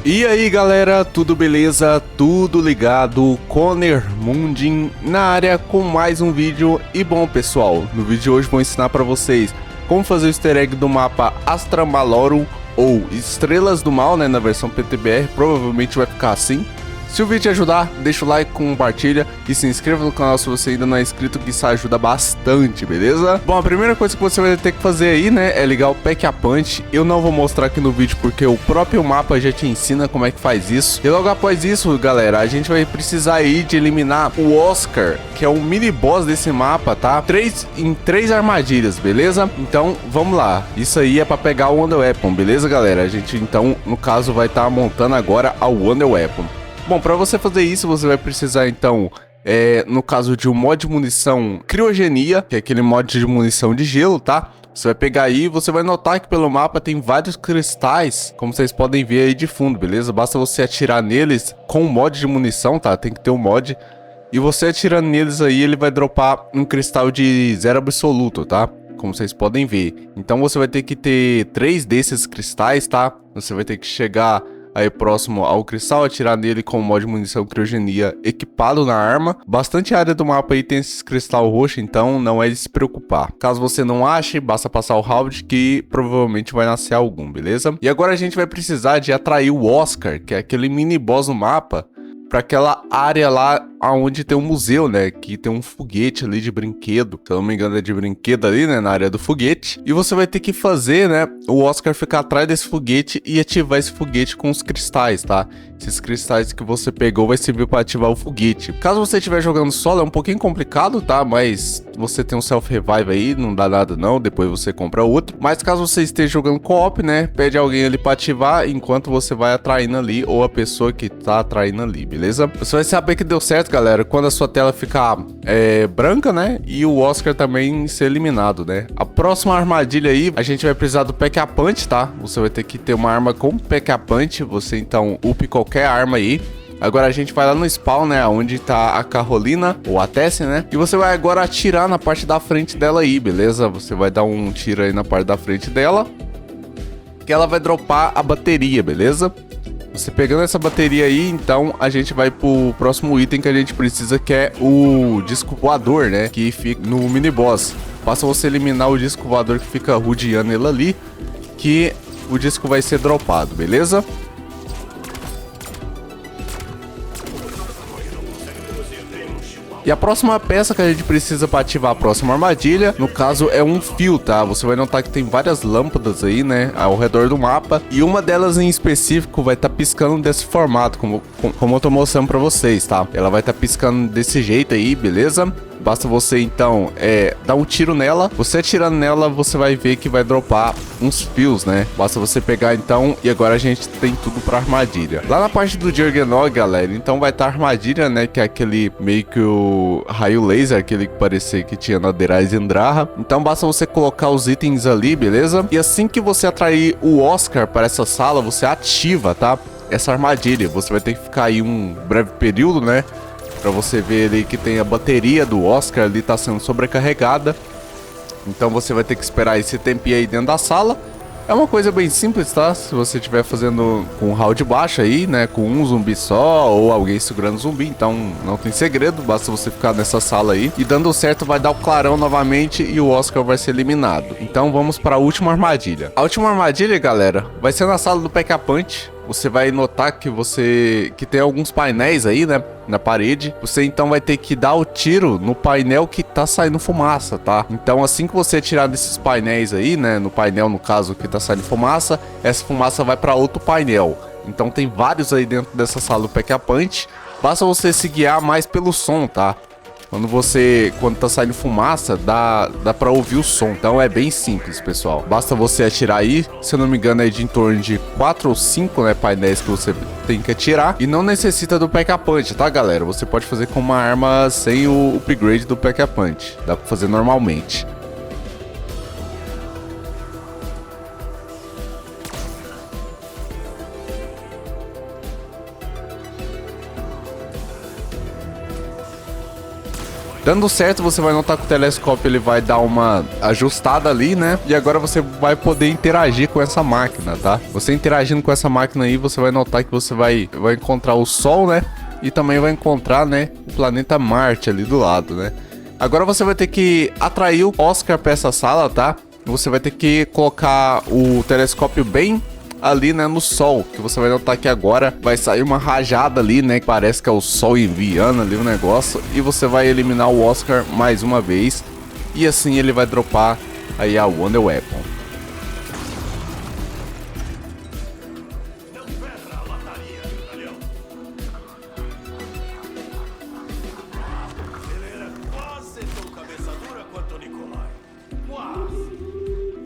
E aí galera, tudo beleza? Tudo ligado? Conner Mundin na área com mais um vídeo. E bom pessoal, no vídeo de hoje vou ensinar pra vocês como fazer o easter egg do mapa Astra Malorum ou Estrelas do Mal, né, na versão PTBR, provavelmente vai ficar assim. Se o vídeo te ajudar, deixa o like, compartilha e se inscreva no canal se você ainda não é inscrito, que isso ajuda bastante, beleza? Bom, a primeira coisa que você vai ter que fazer aí, né, é ligar o Pack a Punch. Eu não vou mostrar aqui no vídeo porque o próprio mapa já te ensina como é que faz isso. E logo após isso, galera, a gente vai precisar aí de eliminar o Oscar, que é o mini boss desse mapa, tá? Em três armadilhas, beleza? Então, vamos lá. Isso aí é pra pegar o Wonder Weapon, beleza, galera? A gente, então, no caso, vai estar montando agora a Wonder Weapon. Bom, para você fazer isso, você vai precisar, então, no caso de um mod de munição criogenia, que é aquele mod de munição de gelo, tá? Você vai pegar aí e você vai notar que pelo mapa tem vários cristais, como vocês podem ver aí de fundo, beleza? Basta você atirar neles com o mod de munição, tá? Tem que ter um mod. E você atirando neles aí, ele vai dropar um cristal de zero absoluto, tá? Como vocês podem ver. Então você vai ter que ter 3 desses cristais, tá? Você vai ter que chegar aí próximo ao cristal, atirar nele com o mod de munição criogenia equipado na arma. Bastante área do mapa aí tem esse cristal roxo, então não é de se preocupar. Caso você não ache, basta passar o round que provavelmente vai nascer algum, beleza? E agora a gente vai precisar de atrair o Oscar, que é aquele mini boss no mapa, para aquela área lá onde tem um museu, né, que tem um foguete ali de brinquedo, se eu não me engano é de brinquedo ali, né, na área do foguete, e você vai ter que fazer, né, o Oscar ficar atrás desse foguete e ativar esse foguete com os cristais, tá? Esses cristais que você pegou vai servir para ativar o foguete. Caso você estiver jogando solo é um pouquinho complicado, tá, mas você tem um self-revive aí, não dá nada não, depois você compra outro. Mas caso você esteja jogando co-op, né, pede alguém ali para ativar enquanto você vai atraindo ali, ou a pessoa que tá atraindo ali, beleza? Você vai saber que deu certo, galera, quando a sua tela ficar branca, né, e o Oscar também ser eliminado, né. A próxima armadilha aí, a gente vai precisar do Pack a Punch, tá? Você vai ter que ter uma arma com Pack a Punch, você então up qualquer arma aí. Agora a gente vai lá no spawn, né, onde tá a Carolina, ou a Tessie, né, e você vai agora atirar na parte da frente dela aí, beleza? Você vai dar um tiro aí na parte da frente dela, que ela vai dropar a bateria, beleza? Você pegando essa bateria aí, então a gente vai pro próximo item que a gente precisa, que é o disco voador, né, que fica no mini boss. Basta você eliminar o disco voador que fica rodeando ele ali, que o disco vai ser dropado, beleza? E a próxima peça que a gente precisa para ativar a próxima armadilha, no caso, é um fio, tá? Você vai notar que tem várias lâmpadas aí, né, ao redor do mapa, e uma delas em específico vai estar piscando desse formato, como eu tô mostrando para vocês, tá? Ela vai estar piscando desse jeito aí, beleza? Basta você então dar um tiro nela. Você atirando nela, você vai ver que vai dropar uns fios, né? Basta você pegar então, e agora a gente tem tudo para armadilha. Lá na parte do Juggernaut, galera, então vai estar a armadilha, né? Que é aquele meio que o raio laser, aquele que parecia que tinha na Derais Endraha. Então basta você colocar os itens ali, beleza? E assim que você atrair o Oscar para essa sala, você ativa, tá? Essa armadilha. Você vai ter que ficar aí um breve período, né? Pra você ver ali que tem a bateria do Oscar ali tá sendo sobrecarregada. Então você vai ter que esperar esse tempinho aí dentro da sala. É uma coisa bem simples, tá? Se você estiver fazendo com round baixo aí, né, com um zumbi só ou alguém segurando o zumbi, então não tem segredo, basta você ficar nessa sala aí. E dando certo vai dar o clarão novamente e o Oscar vai ser eliminado. Então vamos para a última armadilha. A última armadilha, galera, vai ser na sala do Pack a Punch. Você vai notar que tem alguns painéis aí, né, na parede. Você então vai ter que dar o tiro no painel que tá saindo fumaça, tá? Então assim que você atirar desses painéis aí, né, no painel no caso que tá saindo fumaça, essa fumaça vai para outro painel. Então tem vários aí dentro dessa sala do Pack a Punch. Basta você se guiar mais pelo som, tá? Quando tá saindo fumaça, dá pra ouvir o som. Então é bem simples, pessoal. Basta você atirar aí, se eu não me engano é de em torno de 4 ou 5, né, painéis que você tem que atirar. E não necessita do Pack a Punch, tá, galera? Você pode fazer com uma arma sem o upgrade do Pack a Punch. Dá pra fazer normalmente. Dando certo, você vai notar que o telescópio ele vai dar uma ajustada ali, né? E agora você vai poder interagir com essa máquina, tá? Você interagindo com essa máquina aí, você vai notar que você vai encontrar o Sol, né? E também vai encontrar, né, o planeta Marte ali do lado, né? Agora você vai ter que atrair o Oscar para essa sala, tá? Você vai ter que colocar o telescópio bem ali, né, no Sol, que você vai notar que agora vai sair uma rajada ali, né, que parece que é o Sol enviando ali o negócio, e você vai eliminar o Oscar mais uma vez, e assim ele vai dropar aí a Wonder Weapon.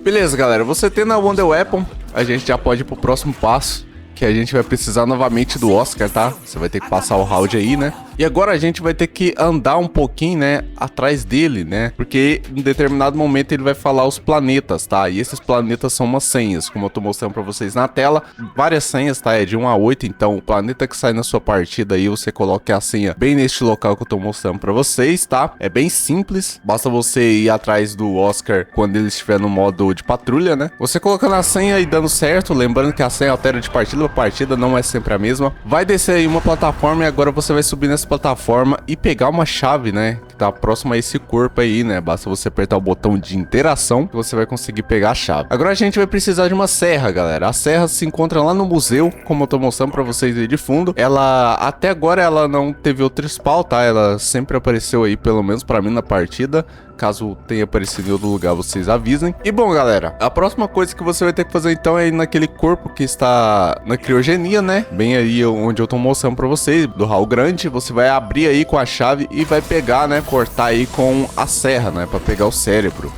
Beleza, galera, você tendo a Wonder Weapon, a gente já pode ir pro próximo passo, que a gente vai precisar novamente do Oscar, tá? Você vai ter que passar o round aí, né? E agora a gente vai ter que andar um pouquinho, né, atrás dele, né? Porque em determinado momento ele vai falar os planetas, tá? E esses planetas são umas senhas, como eu tô mostrando pra vocês na tela. Várias senhas, tá? É de 1 a 8, então o planeta que sai na sua partida aí, você coloca a senha bem neste local que eu tô mostrando pra vocês, tá? É bem simples, basta você ir atrás do Oscar quando ele estiver no modo de patrulha, né? Você colocando a senha e dando certo, lembrando que a senha altera de partida pra partida, não é sempre a mesma. Vai descer aí uma plataforma e agora você vai subir nessa plataforma e pegar uma chave, né, que tá próxima a esse corpo aí, né? Basta você apertar o botão de interação que você vai conseguir pegar a chave. Agora a gente vai precisar de uma serra, galera. A serra se encontra lá no museu, como eu tô mostrando pra vocês aí de fundo. Ela, até agora, ela não teve outro spawn, tá? Ela sempre apareceu aí, pelo menos pra mim, na partida. Caso tenha aparecido em outro lugar, vocês avisem. E bom, galera, a próxima coisa que você vai ter que fazer então é ir naquele corpo que está na criogenia, né? Bem aí onde eu tô mostrando pra vocês, do hall grande. Você vai abrir aí com a chave e vai pegar, né? Cortar aí com a serra, né? Pra pegar o cérebro.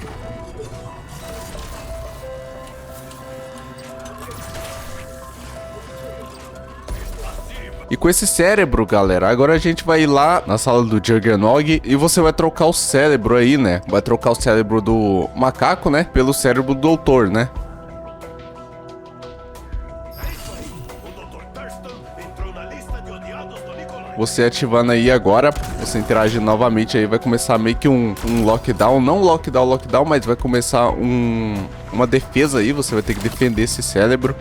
E com esse cérebro, galera, agora a gente vai ir lá na sala do Juggernog e você vai trocar o cérebro aí, né? Vai trocar o cérebro do macaco, né? Pelo cérebro do doutor, né? Você ativando aí agora, você interagir novamente aí, vai começar meio que um lockdown, não lockdown, mas vai começar uma defesa aí, você vai ter que defender esse cérebro.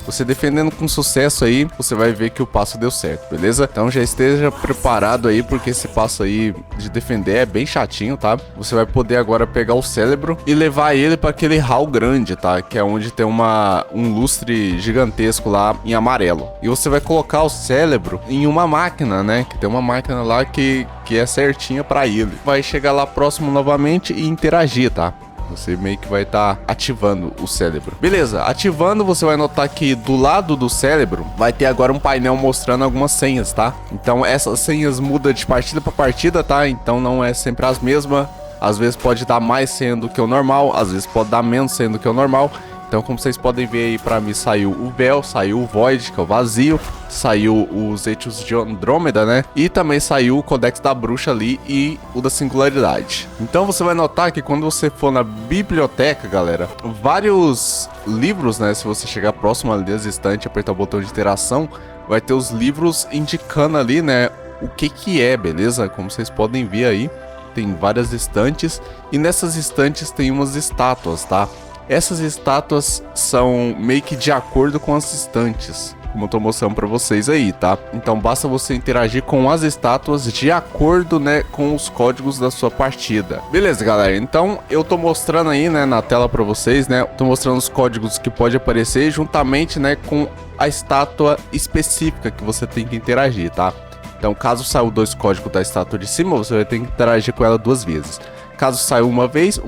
Você defendendo com sucesso aí, você vai ver que o passo deu certo, beleza? Então já esteja preparado aí, porque esse passo aí de defender é bem chatinho, tá? Você vai poder agora pegar o cérebro e levar ele para aquele hall grande, tá? Que é onde tem um lustre gigantesco lá em amarelo. E você vai colocar o cérebro em uma máquina, né? Que tem uma máquina lá que é certinha para ele. Vai chegar lá próximo novamente e interagir, tá? Você meio que vai estar ativando o cérebro. Beleza, ativando, você vai notar que do lado do cérebro vai ter agora um painel mostrando algumas senhas, tá? Então essas senhas mudam de partida para partida, tá? Então não é sempre as mesmas. Às vezes pode dar mais senha do que o normal, às vezes pode dar menos senha do que o normal. Então, como vocês podem ver aí, pra mim saiu o Véu, saiu o Void, que é o vazio, saiu os Etios de Andrômeda, né? E também saiu o Codex da Bruxa ali e o da Singularidade. Então, você vai notar que quando você for na biblioteca, galera, vários livros, né? Se você chegar próximo ali das estantes e apertar o botão de interação, vai ter os livros indicando ali, né? O que é, beleza? Como vocês podem ver aí, tem várias estantes e nessas estantes tem umas estátuas, tá? Essas estátuas são meio que de acordo com as estantes, como eu tô mostrando pra vocês aí, tá? Então basta você interagir com as estátuas de acordo, né, com os códigos da sua partida. Beleza, galera? Então eu tô mostrando aí, né, na tela pra vocês, né? Tô mostrando os códigos que pode aparecer juntamente, né, com a estátua específica que você tem que interagir, tá? Então caso saia os 2 códigos da estátua de cima, você vai ter que interagir com ela 2 vezes. Caso saia uma vez,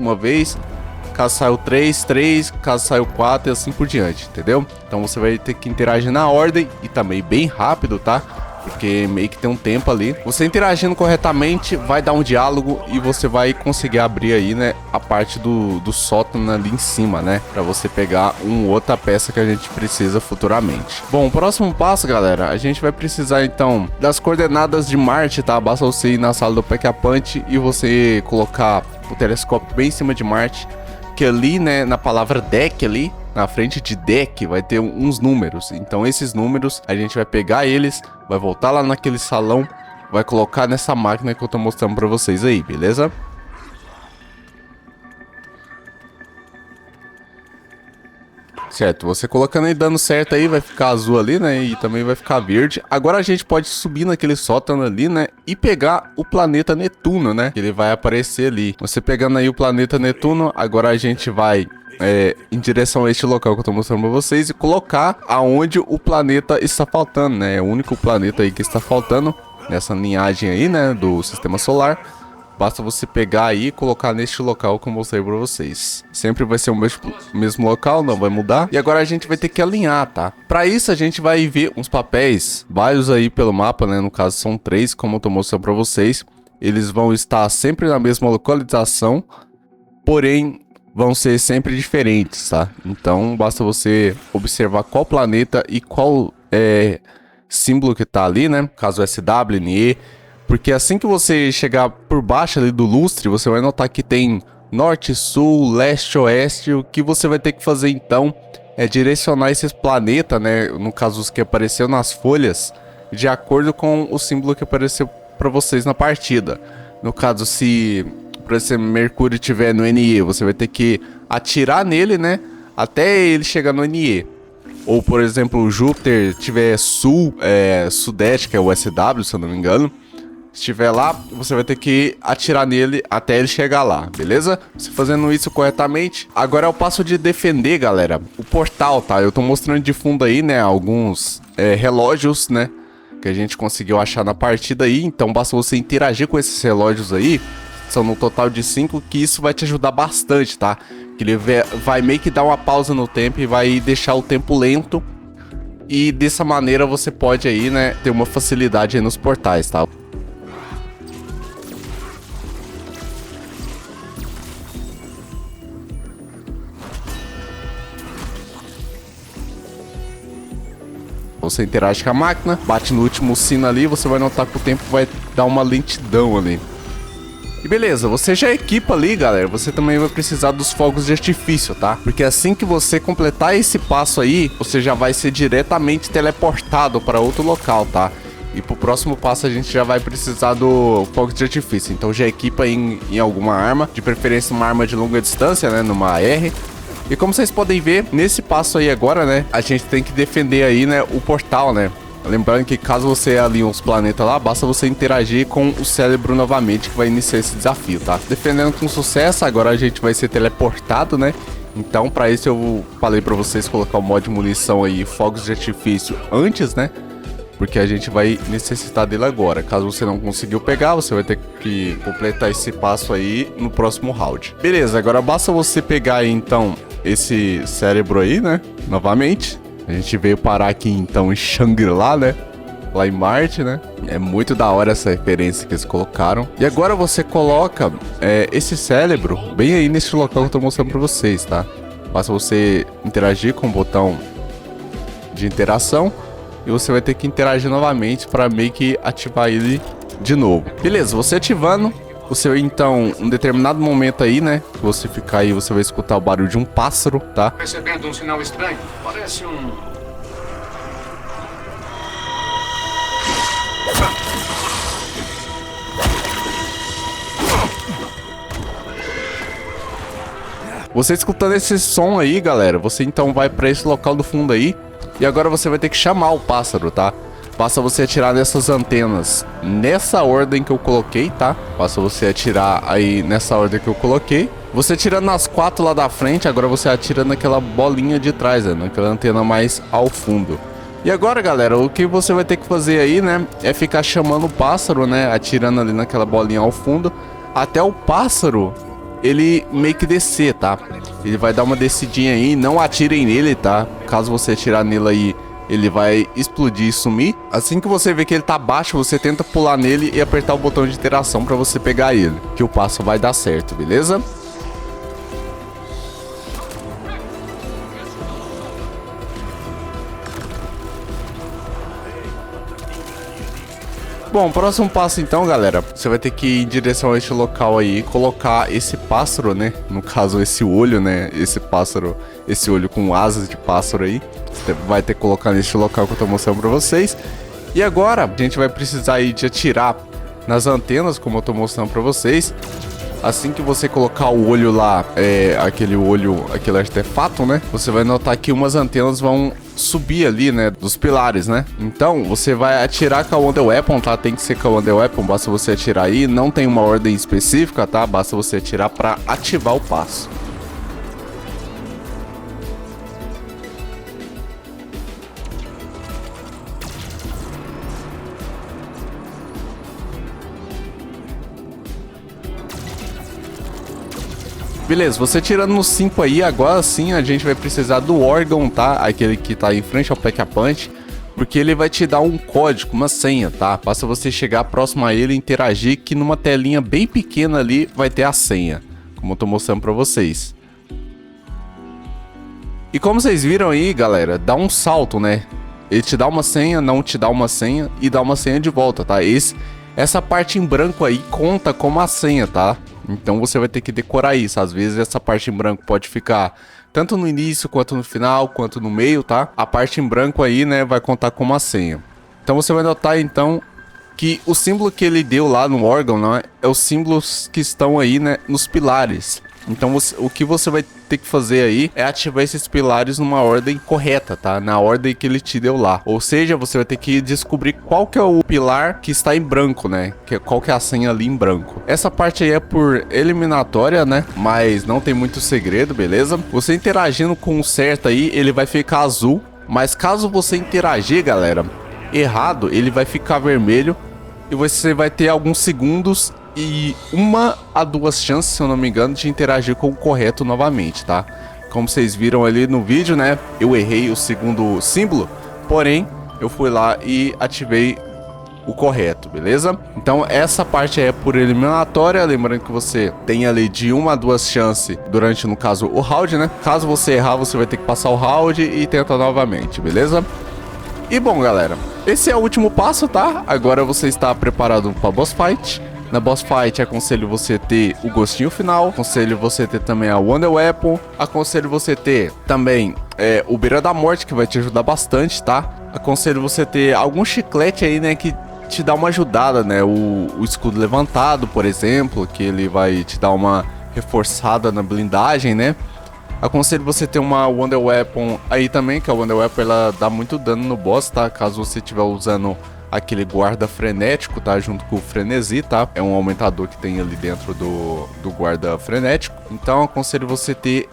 caso saiu 3, caso saiu 4 e assim por diante, entendeu? Então você vai ter que interagir na ordem e também bem rápido, tá? Porque meio que tem um tempo ali. Você interagindo corretamente, vai dar um diálogo e você vai conseguir abrir aí, né, a parte do sótão ali em cima, né? Pra você pegar outra peça que a gente precisa futuramente. Bom, o próximo passo, galera, a gente vai precisar então das coordenadas de Marte, tá? Basta você ir na sala do Pack-a-Punch e você colocar o telescópio bem em cima de Marte. Que ali, né, na palavra deck ali, na frente de deck, vai ter uns números. Então esses números, a gente vai pegar eles, vai voltar lá naquele salão, vai colocar nessa máquina que eu tô mostrando pra vocês aí, beleza? Certo, você colocando aí dando certo aí, vai ficar azul ali, né? E também vai ficar verde. Agora a gente pode subir naquele sótão ali, né? E pegar o planeta Netuno, né? Que ele vai aparecer ali. Você pegando aí o planeta Netuno, agora a gente vai em direção a este local que eu tô mostrando pra vocês e colocar aonde o planeta está faltando, né? É o único planeta aí que está faltando nessa linhagem aí, né? Do sistema solar. Basta você pegar aí e colocar neste local que eu mostrei pra vocês. Sempre vai ser o mesmo local, não vai mudar. E agora a gente vai ter que alinhar, tá? Pra isso a gente vai ver uns papéis, vários aí pelo mapa, né? No caso são 3, como eu tô mostrando pra vocês. Eles vão estar sempre na mesma localização, porém vão ser sempre diferentes, tá? Então basta você observar qual planeta e qual símbolo que tá ali, né? Caso SW, NE. Porque assim que você chegar por baixo ali do lustre, você vai notar que tem norte, sul, leste, oeste. O que você vai ter que fazer então é direcionar esses planetas, né? No caso os que apareceu nas folhas, de acordo com o símbolo que apareceu para vocês na partida. No caso, se por exemplo Mercúrio estiver no NE, você vai ter que atirar nele, né? Até ele chegar no NE. Ou por exemplo, o Júpiter tiver sul, sudeste, que é o SW, se eu não me engano. Se estiver lá, você vai ter que atirar nele até ele chegar lá, beleza? Você fazendo isso corretamente. Agora é o passo de defender, galera. O portal, tá? Eu tô mostrando de fundo aí, né? Alguns relógios, né? Que a gente conseguiu achar na partida aí. Então basta você interagir com esses relógios aí. São no total de 5, que isso vai te ajudar bastante, tá? Que ele vai meio que dar uma pausa no tempo e vai deixar o tempo lento. E dessa maneira você pode aí, né? Ter uma facilidade aí nos portais, tá? Você interage com a máquina, bate no último sino ali, você vai notar que o tempo vai dar uma lentidão ali. E beleza, você já equipa ali, galera, você também vai precisar dos fogos de artifício, tá? Porque assim que você completar esse passo aí, você já vai ser diretamente teleportado para outro local, tá? E pro próximo passo a gente já vai precisar do fogo de artifício. Então já equipa em alguma arma, de preferência uma arma de longa distância, né? Numa AR. E como vocês podem ver, nesse passo aí agora, né, a gente tem que defender aí, né, o portal, né. Lembrando que caso você alinhe os planetas lá, basta você interagir com o cérebro novamente que vai iniciar esse desafio, tá? Defendendo com sucesso, agora a gente vai ser teleportado, né. Então, para isso eu falei para vocês colocar o mod de munição aí, fogos de artifício antes, né. Porque a gente vai necessitar dele agora. Caso você não conseguiu pegar, você vai ter que completar esse passo aí no próximo round. Beleza, agora basta você pegar aí, então, esse cérebro aí, né? Novamente. A gente veio parar aqui, então, em Shangri-La, né? Lá em Marte, né? É muito da hora essa referência que eles colocaram. E agora você coloca esse cérebro bem aí nesse local que eu tô mostrando pra vocês, tá? Basta você interagir com o botão de interação. E você vai ter que interagir novamente para meio que ativar ele de novo. Beleza, você ativando, você então, em determinado momento aí, né? Que você ficar aí, você vai escutar o barulho de um pássaro, tá? Percebendo um sinal estranho, parece um... Você escutando esse som aí, galera, você então vai para esse local do fundo aí. E agora você vai ter que chamar o pássaro, tá? Basta você atirar nessas antenas nessa ordem que eu coloquei, tá? Basta você atirar aí nessa ordem que eu coloquei. Você atirando nas 4 lá da frente, agora você atira naquela bolinha de trás, né? Naquela antena mais ao fundo. E agora, galera, o que você vai ter que fazer aí, né? É ficar chamando o pássaro, né? Atirando ali naquela bolinha ao fundo. Até o pássaro, ele meio que descer, tá? Ele vai dar uma descidinha aí, não atirem nele, tá? Caso você atirar nele aí, ele vai explodir e sumir. Assim que você vê que ele tá baixo, você tenta pular nele e apertar o botão de interação pra você pegar ele, que o passo vai dar certo, beleza? Bom, próximo passo então, galera, você vai ter que ir em direção a este local aí, colocar esse pássaro, né, no caso esse olho, né, esse pássaro, esse olho com asas de pássaro aí, você vai ter que colocar neste local que eu tô mostrando pra vocês. E agora a gente vai precisar aí de atirar nas antenas, como eu tô mostrando pra vocês. Assim que você colocar o olho lá, aquele artefato, né? Você vai notar que umas antenas vão subir ali, né? Dos pilares, né? Então, você vai atirar com a Wonder Weapon, tá? Tem que ser com a Wonder Weapon, basta você atirar aí. Não tem uma ordem específica, tá? Basta você atirar pra ativar o passo. Beleza, você tirando no 5 aí, agora sim a gente vai precisar do órgão, tá? Aquele que tá em frente ao Pack-a-Punch, porque ele vai te dar um código, uma senha, tá? Basta você chegar próximo a ele e interagir, que numa telinha bem pequena ali vai ter a senha, como eu tô mostrando pra vocês. E como vocês viram aí, galera, dá um salto, né? Ele te dá uma senha, não te dá uma senha e dá uma senha de volta, tá? Essa parte em branco aí conta como a senha, tá? Então você vai ter que decorar isso. Às vezes essa parte em branco pode ficar tanto no início, quanto no final, quanto no meio, tá? A parte em branco aí, né, vai contar como a senha. Então você vai notar, então, que o símbolo que ele deu lá no órgão, né, é os símbolos que estão aí, né, nos pilares. Então o que você vai ter que fazer aí é ativar esses pilares numa ordem correta, tá? Na ordem que ele te deu lá. Ou seja, você vai ter que descobrir qual que é o pilar que está em branco, né? Qual que é a senha ali em branco. Essa parte aí é por eliminatória, né? Mas não tem muito segredo, beleza? Você interagindo com o certo aí, ele vai ficar azul. Mas caso você interagir, galera, errado, ele vai ficar vermelho. E você vai ter alguns segundos e 1 a 2 chances, se eu não me engano, de interagir com o correto novamente, tá? Como vocês viram ali no vídeo, né? Eu errei o segundo símbolo, porém, eu fui lá e ativei o correto, beleza? Então, essa parte é por eliminatória, lembrando que você tem ali de 1 a 2 chances durante, no caso, o round, né? Caso você errar, você vai ter que passar o round e tentar novamente, beleza? E bom, galera, esse é o último passo, tá? Agora você está preparado para boss fight. Na boss fight, aconselho você ter o gostinho final, aconselho você ter também a Wonder Weapon, aconselho você ter também o Beira da Morte, que vai te ajudar bastante, tá? Aconselho você ter algum chiclete aí, né, que te dá uma ajudada, né? O escudo levantado, por exemplo, que ele vai te dar uma reforçada na blindagem, né? Aconselho você ter uma Wonder Weapon aí também, que a Wonder Weapon ela dá muito dano no boss, tá? Caso você estiver usando aquele guarda frenético, tá? Junto com o frenesi, tá? É um aumentador que tem ali dentro do guarda frenético. Então aconselho você ter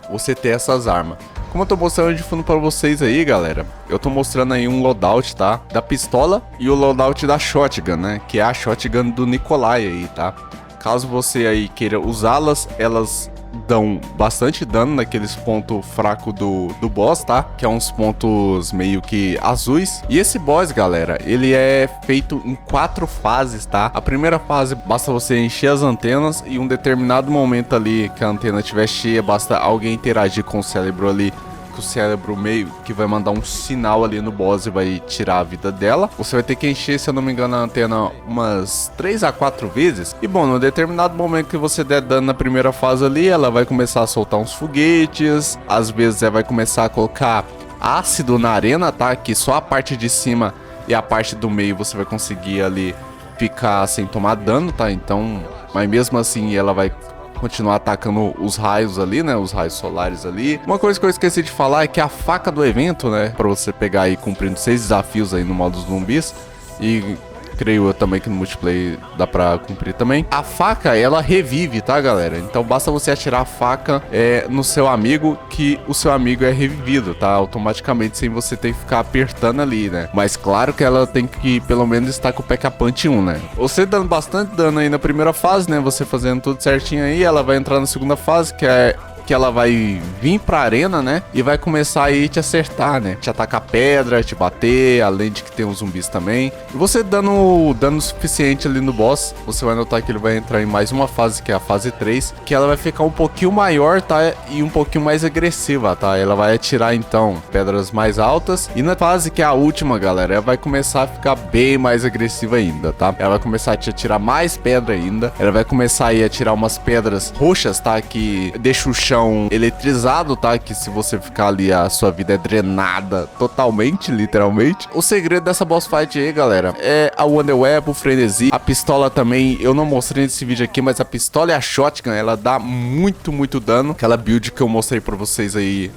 essas armas. Como eu tô mostrando de fundo pra vocês aí, galera, eu tô mostrando aí um loadout, tá? Da pistola e o loadout da shotgun, né? Que é a shotgun do Nikolai aí, tá? Caso você aí queira usá-las, elas dão bastante dano naqueles pontos fracos do boss, tá? Que é uns pontos meio que azuis. E esse boss, galera, ele é feito em 4 fases, tá? A primeira fase, basta você encher as antenas e em um determinado momento ali que a antena estiver cheia, basta alguém interagir com o cérebro ali, que o cérebro meio que vai mandar um sinal ali no boss e vai tirar a vida dela. Você vai ter que encher, se eu não me engano, a antena umas 3 a 4 vezes. E bom, no determinado momento que você der dano na primeira fase ali, ela vai começar a soltar uns foguetes. Às vezes ela vai começar a colocar ácido na arena, tá? Que só a parte de cima e a parte do meio você vai conseguir ali ficar sem tomar dano, tá? Então, mas mesmo assim ela vai continuar atacando os raios ali, né? Os raios solares ali. Uma coisa que eu esqueci de falar é que a faca do evento, né? Pra você pegar aí cumprindo 6 desafios aí no modo zumbis. E creio eu também que no multiplayer dá pra cumprir também. A faca, ela revive, tá, galera? Então basta você atirar a faca no seu amigo, que o seu amigo é revivido, tá? Automaticamente, sem você ter que ficar apertando ali, né? Mas claro que ela tem que pelo menos estar com o Pack-a-Punch 1, né? Você dando bastante dano aí na primeira fase, né? Você fazendo tudo certinho aí, ela vai entrar na segunda fase, que ela vai vir pra arena, né? E vai começar aí te acertar, né? Te atacar pedra, te bater, além de que tem os zumbis também. E você dando dano suficiente ali no boss, você vai notar que ele vai entrar em mais uma fase, que é a fase 3, que ela vai ficar um pouquinho maior, tá? E um pouquinho mais agressiva, tá? Ela vai atirar, então, pedras mais altas. E na fase que é a última, galera, ela vai começar a ficar bem mais agressiva ainda, tá? Ela vai começar a te atirar mais pedra ainda. Ela vai começar aí a atirar umas pedras roxas, tá? Que deixa o chão bichão eletrizado, tá? Que se você ficar ali, a sua vida é drenada totalmente, literalmente. O segredo dessa boss fight aí, galera, é a Wonder Web, o frenesi. A pistola também, eu não mostrei nesse vídeo aqui, mas a pistola e a shotgun, ela dá muito dano. Aquela build que eu mostrei pra vocês aí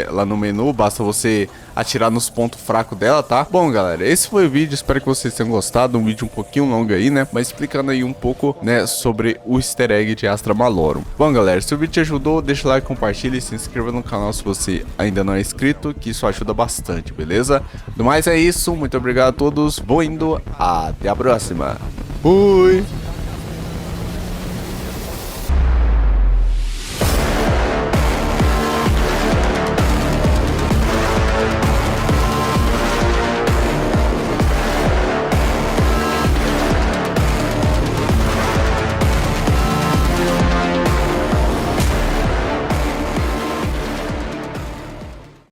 lá no menu, basta você atirar nos pontos fracos dela, tá? Bom, galera, esse foi o vídeo, espero que vocês tenham gostado. Um vídeo um pouquinho longo aí, né? Mas explicando aí um pouco, né, sobre o easter egg de Astra Malorum. Bom, galera, se o vídeo te ajudou, deixa o like, compartilha e se inscreva no canal se você ainda não é inscrito, que isso ajuda bastante, beleza? Do mais é isso, muito obrigado a todos, vou indo, até a próxima. Fui!